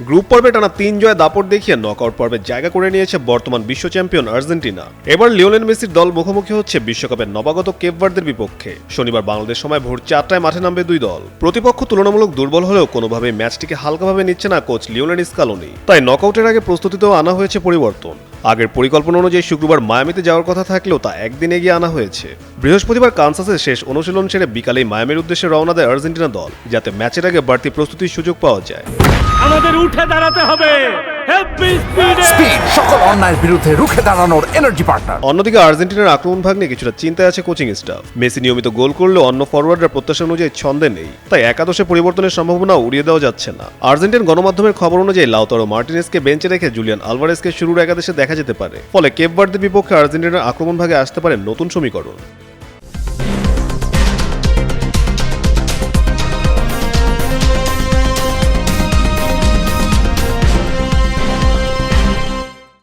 Group পর্বে টানা 3 জয়ে দাপট দেখিয়ে নকআউট পর্বে জায়গা করে নিয়েছে বর্তমান বিশ্ব চ্যাম্পিয়ন আর্জেন্টিনা। এবার লিওনেল মেসির দল মুখোমুখি হচ্ছে বিশ্বকাপের নবাগত কেপ ভার্দের বিপক্ষে। শনিবার বাংলাদেশ সময় ভোর 4টায় মাঠে নামবে দুই দল। প্রতিপক্ষ তুলনামূলক দুর্বল হলেও কোনোভাবেই ম্যাচটিকে হালকাভাবে নিচ্ছে না কোচ লিওনেল স্কালোনি। তাই নকআউটের আগে প্রস্তুতিতেও আনা হয়েছে পরিবর্তন। আগের পরিকল্পনা অনুযায়ী শুক্রবার মায়ামিতে যাওয়ার কথা থাকলেও তা একদিন এগিয়ে আনা হয়েছে। বৃহস্পতিবার কানসাসে শেষ অনুশীলন সেরে বিকালেই মায়ামির উদ্দেশ্যে রওনা দেয় আর্জেন্টিনা দল, যাতে ম্যাচের আগে বাড়তি প্রস্তুতির সুযোগ পাওয়া যায়। আমাদের উঠে দাঁড়াতে হবে, স্পিড সকল অন্যায়ের বিরুদ্ধে রুখে দাঁড়ানোর এনার্জি পার্টনার। অন্যদিকে আর্জেন্টিনার আক্রমণ ভাগ নিয়ে কিছুটা চিন্তায় আছে কোচিং স্টাফ। মেসি নিয়মিত গোল করলেও অন্য ফরওয়ার্ডরা প্রত্যাশা অনুযায়ী ছন্দে নেই, তাই একাদশে পরিবর্তনের সম্ভাবনা উড়িয়ে দেওয়া যাচ্ছে না। আর্জেন্টিন গণমাধ্যমের খবর অনুযায়ী লাউতারো মার্টিনেজকে বেঞ্চে রেখে জুলিয়ান আলভারেজকে শুরুর একাদশে দেখা যেতে পারে। ফলে কেপ ভার্দের বিপক্ষে আর্জেন্টিনার আক্রমণ ভাগে আসতে পারে নতুন সমীকরণ।